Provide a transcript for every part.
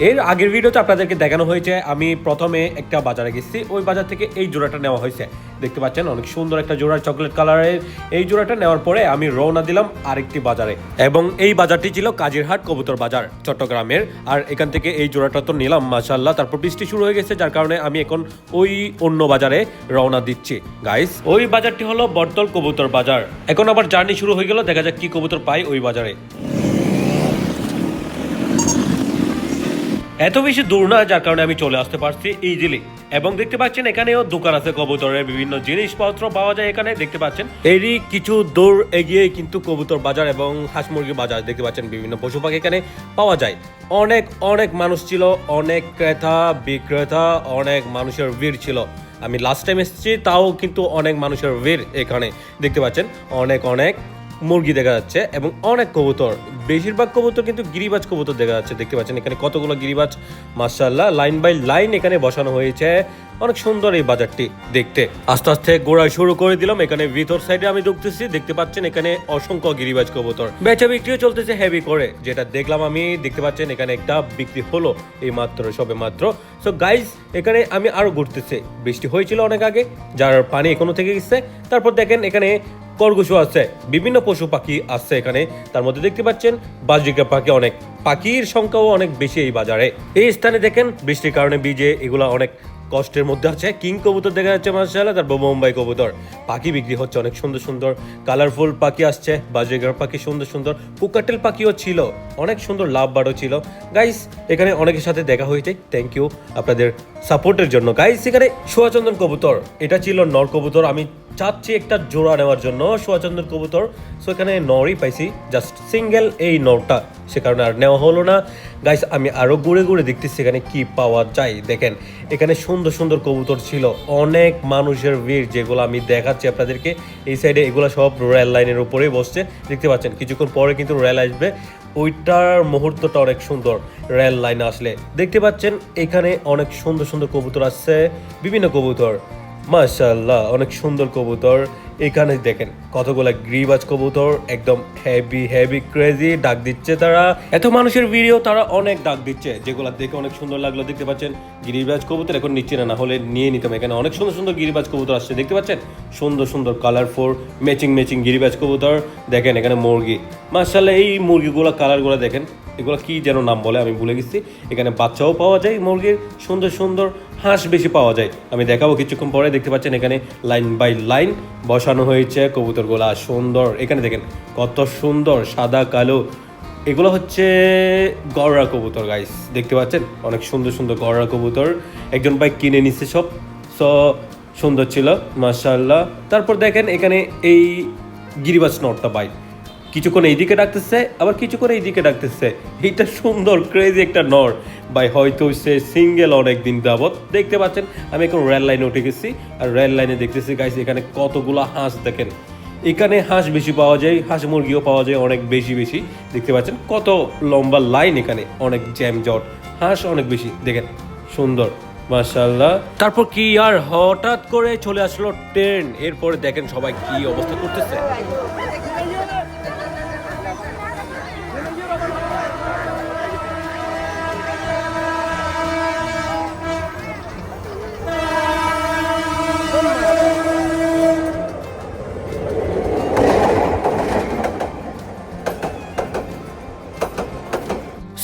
এর আগের ভিডিওতে আপনাদেরকে দেখানো হয়েছে আমি প্রথমে একটা বাজারে গেছি, ওই বাজার থেকে এই জোড়াটা নেওয়া হয়েছে। দেখতে পাচ্ছেন অনেক সুন্দর একটা জোড়া, চকলেট কালারের। এই জোড়াটা নেওয়ার পরে আমি রওনা দিলাম আরেকটি বাজারে, এবং এই বাজারটি ছিল কাজিরহাট কবুতর বাজার চট্টগ্রামের। আর এখান থেকে এই জোড়াটা তো নিলাম মাশাআল্লাহ। তারপর বৃষ্টি শুরু হয়ে গেছে, যার কারণে আমি এখন ওই অন্য বাজারে রওনা দিচ্ছি গাইস। ওই বাজারটি হলো বটতল কবুতর বাজার। এখন আবার জার্নি শুরু হয়ে গেল, দেখা যাক কি কবুতর পাই ওই বাজারে। এত বেশি দূর না, যার কারণে আমি চলে আসতে পারছি ইজিলি। এবং দেখতে পাচ্ছেন এখানেও দোকান আছে, কবুতরের বিভিন্ন জিনিসপত্র পাওয়া যায় এখানে। দেখতে পাচ্ছেন এরই কিছু দূর এগিয়ে কিন্তু কবুতর বাজার এবং হাঁস মুরগি বাজার। দেখতে পাচ্ছেন বিভিন্ন পশু পাখি এখানে পাওয়া যায়। অনেক অনেক মানুষ ছিল, অনেক ক্রেতা বিক্রেতা, অনেক মানুষের ভিড় ছিল। আমি লাস্ট টাইম এসেছি, তাও কিন্তু অনেক মানুষের ভিড় এখানে। দেখতে পাচ্ছেন অনেক অনেক মুরগি দেখা যাচ্ছে এবং অনেক কবুতর। বেশিরভাগ কবুতর কিন্তু গিরিবাজ কবুতর দেখা যাচ্ছে। দেখতে পাচ্ছেন এখানে কতগুলো গিরিবাজ মাশাআল্লাহ লাইন বাই লাইন এখানে বসানো হয়েছে। অনেক সুন্দর এই বাজারটি দেখতে। আস্তে আস্তে ঘোরা শুরু করে দিলাম। এখানে ভিতর সাইডে আমি ঢুকতেছি, দেখতে পাচ্ছেন এখানে অসংখ্য গিরিবাজ কবুতর। বেচা বিক্রিও চলতেছে হেভি করে, যেটা দেখলাম আমি। দেখতে পাচ্ছেন এখানে একটা বিক্রি হলো এই মাত্র, সবে মাত্র। সো গাইজ এখানে আমি আরো ঘুরতেছি। বৃষ্টি হয়েছিল অনেক আগে, যার পানি এখনো থেকে গেছে। তারপর দেখেন এখানে খরগোশও আছে, বিভিন্ন পশু পাখি আছে এখানে। তার মধ্যে দেখতে পাচ্ছেন বাজরিকা পাখি, অনেক পাখির সংখ্যাও অনেক বেশি এই বাজারে। এই স্থানে দেখেন বৃষ্টির কারণে ভিজে এগুলা অনেক কষ্টের মধ্যে আছে। কিং কবুতর দেখা যাচ্ছে মাশাআল্লাহ, তারপর মুম্বাই কবুতর। পাখি বিক্রি হচ্ছে অনেক সুন্দর সুন্দর কালারফুল পাখি আসছে, বাজরিকার পাখি সুন্দর সুন্দর, কুকাটেল পাখিও ছিল, অনেক সুন্দর লাভ বার্ডও ছিল। গাইস এখানে অনেকের সাথে দেখা হয়েছে, থ্যাংক ইউ আপনাদের সাপোর্টের জন্য। গাইস এখানে সোয়াচন্দন কবুতর, এটা ছিল নর কবুতর। আমি চাচ্ছি একটা জোড়া নেওয়ার জন্য সোয়াচন্দন কবুতর। সো এখানে নরই পাইছি, জাস্ট সিঙ্গেল এই নরটা, সে কারণে আর নেওয়া হলো না। গাইস আমি আরো ঘুরে ঘুরে দেখতেছি এখানে কি পাওয়া যায়। দেখেন এখানে সুন্দর সুন্দর কবুতর ছিল, অনেক মানুষের ভিড়, যেগুলো আমি দেখাচ্ছি আপনাদেরকে। এই সাইডে এগুলো সব রেল লাইনের উপরেই বসছে। দেখতে পাচ্ছেন কিছুক্ষণ পরে কিন্তু রেল আসবে, ওইটার মুহূর্তটা অনেক সুন্দর রেল লাইন আসলে। দেখতে পাচ্ছেন এখানে অনেক সুন্দর সুন্দর কবুতর আসছে, বিভিন্ন কবুতর মাশাআল্লাহ, অনেক সুন্দর কবুতর। এখানে দেখেন কতগুলা গ্রিবাজ কবুতর, একদম হেভি হেভি ক্রেজি ডাক দিচ্ছে তারা। এত মানুষের ভিড়েও তারা অনেক ডাক দিচ্ছে, যেগুলো দেখে অনেক সুন্দর লাগলো। দেখতে পাচ্ছেন গিরিবাজ কবুতর এখন নিচ্ছে না, হলে নিয়ে নিতাম। এখানে অনেক সুন্দর সুন্দর গিরিবাজ কবুতর আসছে। দেখতে পাচ্ছেন সুন্দর সুন্দর কালারফুল ম্যাচিং ম্যাচিং গিরিবাজ কবুতর। দেখেন এখানে মুরগি মাশাআল্লাহ, এই মুরগিগুলো কালারগুলো দেখেন, এগুলো কি যেন নাম বলে আমি ভুলে গেছি। এখানে বাচ্চাও পাওয়া যায় মুরগির, সুন্দর সুন্দর হাঁস বেশি পাওয়া যায়। আমি দেখাবো কিছুক্ষণ পরে। দেখতে পাচ্ছেন এখানে লাইন বাই লাইন বসানো হয়েছে কবুতরগুলা সুন্দর। এখানে দেখেন কত সুন্দর সাদা কালো, এগুলো হচ্ছে গড়রা কবুতর গাইস। দেখতে পাচ্ছেন অনেক সুন্দর সুন্দর গড়রা কবুতর। একজন ভাই কিনে নিচ্ছে সব, সো সুন্দর ছিল মাশাআল্লাহ। তারপর দেখেন এখানে এই গিরিবাজ নটটা ভাই কিছুক্ষণ এইদিকে ডাকতেছে, আবার কিছুক্ষণ এইদিকে ডাকতেছে। এইটা সুন্দর ক্রেজি একটা নর ভাই, হয়তো সে সিঙ্গেল অনেক দিন যাবত। দেখতে পাচ্ছেন আমি এখন রেল লাইনে উঠে গেছি, আর রেল লাইনে দেখতেছি গাইস এখানে কতগুলো হাঁস। দেখেন এখানে হাঁস বেশি পাওয়া যায়, হাঁস মুরগিও পাওয়া যায় অনেক বেশি বেশি। দেখতে পাচ্ছেন কত লম্বা লাইন, এখানে অনেক জ্যাম জট, হাঁস অনেক বেশি। দেখেন সুন্দর মাশাআল্লাহ। তারপর কি আর হঠাৎ করে চলে আসলো ট্রেন। এরপরে দেখেন সবাই কি অবস্থা করতেছে।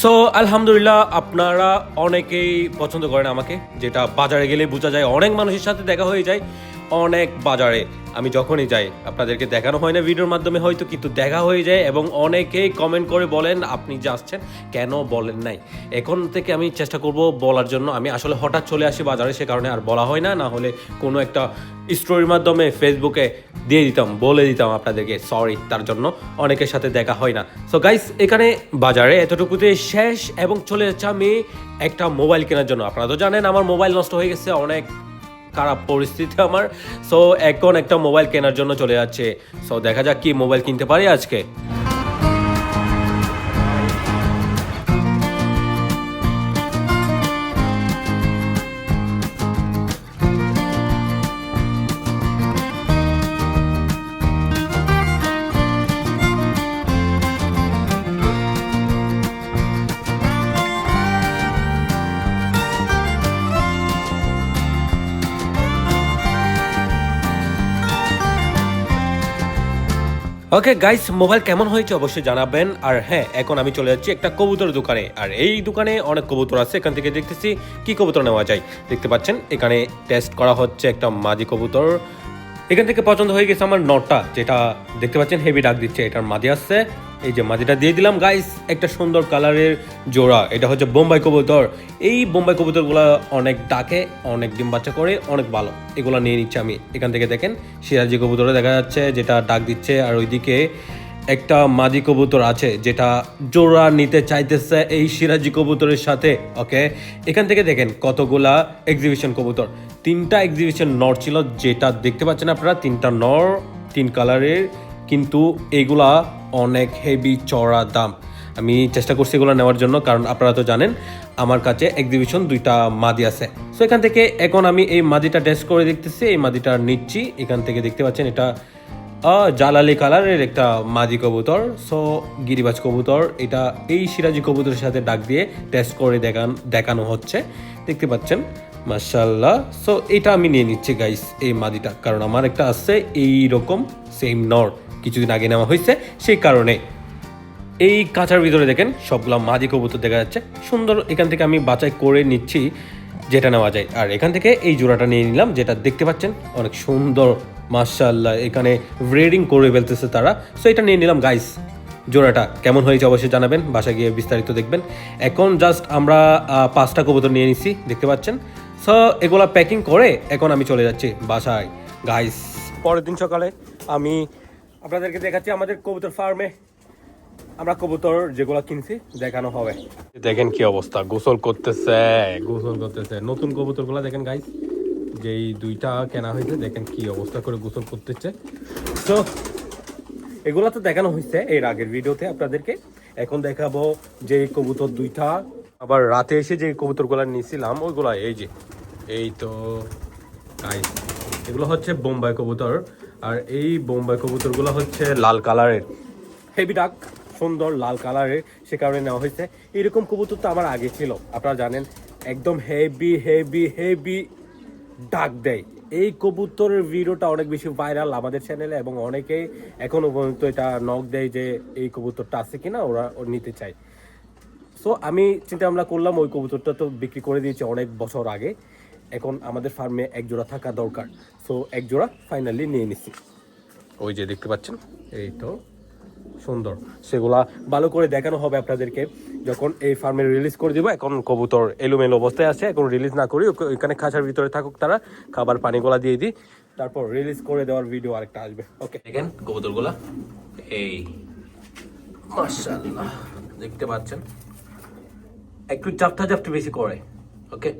সো আলহামদুলিল্লাহ, আপনারা অনেকেই পছন্দ করেন আমাকে, যেটা বাজারে গেলে বোঝা যায়। অনেক মানুষের সাথে দেখা হয়ে যায় অনেক বাজারে, আমি যখনই যাই। আপনাদেরকে দেখানো হয় না ভিডিওর মাধ্যমে হয়তো, কিন্তু দেখা হয়ে যায়। এবং অনেকেই কমেন্ট করে বলেন আপনি যে আসছেন কেন বলেন নাই। এখন থেকে আমি চেষ্টা করব বলার জন্য। আমি আসলে হঠাৎ চলে আসি বাজারে, সে কারণে আর বলা হয় না। না হলে কোনো একটা স্টোরির মাধ্যমে ফেসবুকে দিয়ে দিতাম, বলে দিতাম আপনাদেরকে। সরি তার জন্য, অনেকের সাথে দেখা হয় না। সো গাইস এখানে বাজারে এতটুকুতে শেষ, এবং চলে যাচ্ছে আমি একটা মোবাইল কেনার জন্য। আপনারা তো জানেন আমার মোবাইল নষ্ট হয়ে গেছে, অনেক খারাপ পরিস্থিতি আমার। সো এখন একটা মোবাইল কেনার জন্য চলে যাচ্ছে। সো দেখা যাক কি মোবাইল কিনতে পারি আজকে। ওকে গাইস, মোবাইল কেমন হয়েছে অবশ্যই জানাবেন। আর হ্যাঁ, এখন আমি চলে যাচ্ছি একটা কবুতর দোকানে, আর এই দোকানে অনেক কবুতর আছে। এখান থেকে দেখতেছি কি কবুতর নেওয়া যায়। দেখতে পাচ্ছেন এখানে টেস্ট করা হচ্ছে একটা মাদি কবুতর। এখান থেকে পছন্দ হয়ে গেছে আমার নটটা, যেটা দেখতে পাচ্ছেন হেভি ডাক দিচ্ছে। এটার মাদি আসছে, এই যে মাদিটা দিয়ে দিলাম গাইস। একটা সুন্দর কালারের জোড়া, এটা হচ্ছে বোম্বাই কবুতর। এই বোম্বাই কবুতরগুলো অনেক ডাকে, অনেক ডিম বাচ্চা করে, অনেক ভালো। এগুলো নিয়ে নিচ্ছি আমি। এখান থেকে দেখেন সিরাজি কবুতরে দেখা যাচ্ছে যেটা ডাক দিচ্ছে, আর ওইদিকে একটা মাদি কবুতর আছে যেটা জোড়া নিতে চাইতেছে এই সিরাজি কবুতরের সাথে। ওকে, এখান থেকে দেখেন কতগুলা এক্সিবিশন কবুতর। 3টা এক্সিবিশন নর ছিল, যেটা দেখতে পাচ্ছেন আপনারা। 3টা নর, 3 কালারের, কিন্তু এগুলা অনেক হেভি চড়া দাম। আমি চেষ্টা করছি এগুলো নেওয়ার জন্য, কারণ আপনারা তো জানেন আমার কাছে এক্সিবিশন 2টা মাদি আছে। সো এখান থেকে এখন আমি এই মাদিটা টেস্ট করে দেখতেছি, এই মাদিটা নিচ্ছি। এখান থেকে দেখতে পাচ্ছেন এটা জালালি কালারের একটা মাদি কবুতর। সো গিরিবাজ কবুতর, এটা এই সিরাজি কবুতরের সাথে ডাক দিয়ে টেস্ট করে দেখানো হচ্ছে, দেখতে পাচ্ছেন। মাশাআল্লাহ। সো এটা আমি নিয়ে নিচ্ছি গাইস, এই মাদিটা, কারণ আমার একটা আছে এই রকম সেম নর, কিছুদিন আগে নেওয়া হয়েছে, সেই কারণে। এই কাঁচার ভিতরে দেখেন সবগুলা মাদি কবুতর দেখা যাচ্ছে সুন্দর। এখান থেকে আমি বাছাই করে নিচ্ছি যেটা নেওয়া যায়। আর এখান থেকে এই জোড়াটা নিয়ে নিলাম, যেটা দেখতে পাচ্ছেন অনেক সুন্দর। মাশাআল্লাহ, এখানে ব্রিডিং করে ফেলতেছে তারা। সো এটা নিয়ে নিলাম গাইস। জোড়াটা কেমন হয়েছে অবশ্যই জানাবেন, বাসায় গিয়ে বিস্তারিত দেখবেন। এখন জাস্ট আমরা 5টা কবুতর নিয়ে নিছি, দেখতে পাচ্ছেন। সো এগুলা প্যাকিং করে এখন আমি চলে যাচ্ছি বাসায় গাইস। পরের দিন সকালে আমি আপনাদেরকে দেখাচ্ছি আমাদের কবুতর ফার্মে আমরা কবুতর যেগুলো কিনছি দেখানো হবে। দেখেন কি অবস্থা, গোসল করতেছে নতুন কবুতরগুলো দেখেন গাইস। যেই 2টা কেনা হয়েছে, দেখেন কি অবস্থা করে গোসল করতেছে। তো এগুলা তো দেখানো হয়েছে এর আগের ভিডিওতে আপনাদেরকে। এখন দেখাবো যে কবুতর 2টা আবার রাতে এসে যে কবুতরগুলো নিয়েছিলাম ওইগুলা। এই যে এই তো গাইস, এগুলো হচ্ছে বোম্বাই কবুতর। আর এই বোম্বাই কবুতরগুলো হচ্ছে লাল কালারের, হেভি ডাক, সুন্দর লাল কালারের, সে কারণে নেওয়া হয়েছে। এরকম কবুতর তো আমার আগে ছিল, আপনারা জানেন, একদম হেভি হেভি হেভি ডাক দেয়। এই কবুতরের ভিডিওটা অনেক বেশি ভাইরাল আমাদের চ্যানেলে, এবং অনেকেই এখনো পর্যন্ত এটা নক দেয় যে এই কবুতরটা আছে কিনা, ওরা নিতে চায়। সো আমি চিন্তা ভাবনা করলাম ওই কবুতরটা তো বিক্রি করে দিয়েছে অনেক বছর আগে, এখন আমাদের ফার্মে এক জোড়া থাকা দরকার। সো এক জোড়া ফাইনালি নিয়ে নিচ্ছি। ওই যে দেখতে পাচ্ছেন, এই তো সুন্দর। সেগুলা ভালো করে দেখানো হবে আপনাদেরকে যখন এই ফার্মে রিলিজ করে দিব। এখন কবুতর এলোমেলো অবস্থায় আছে, এখন রিলিজ না করি, ওইখানে খাঁচার ভিতরে থাকুক তারা, খাবার পানিগুলা দিয়ে দিই, তারপর রিলিজ করে দেওয়ার ভিডিও আরেকটা আসবে। ওকে, দেখেন কবুতরগুলা, এই মাশাআল্লাহ দেখতে পাচ্ছেন, একটু জাপটা বেশি করে। ওকে,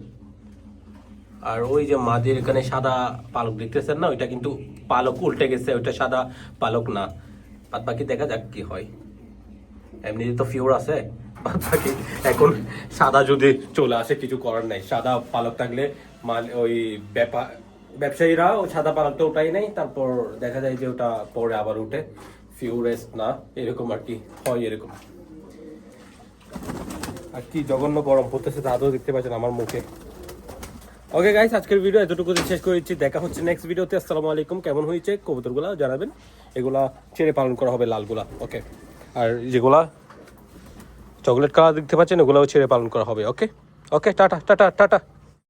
আর ওই যে মাদির এখানে সাদা পালক দেখতেছেন না, ওইটা কিন্তু পালক উল্টে গেছে, ওইটা সাদা পালক না। বাদ বাকি দেখা যাক কি হয়। এমনিতে তো ফিওর আছে, বাদ বাকি এখন সাদা যদি চলে আসে কিছু করার নাই। সাদা পালক থাকলে ওই ব্যবসায়ীরা ওই সাদা পালকটা ওটাই নেই, তারপর দেখা যায় যে ওটা পরে আবার উঠে, ফিউরেস্ট না এরকম আর কি হয়। এরকম আর কি জঘন্য গরম পড়তেছে, তাতেও দেখতে পাচ্ছেন আমার মুখে। ওকে গাইস, আজকের ভিডিও এতটুকু শেষ করে দিচ্ছি। দেখা হচ্ছে নেক্সট ভিডিওতে। আসসালামু আলাইকুম। কেমন হয়েছে কবুতরগুলা জানাবেন। এগুলা ছেড়ে পালন করা হবে, লালগুলা। ওকে, আর যেগুলা চকলেট কালার দেখতে পাচ্ছেন ওগুলাও ছেড়ে পালন করা হবে। ওকে ওকে, টাটা টাটা টাটা।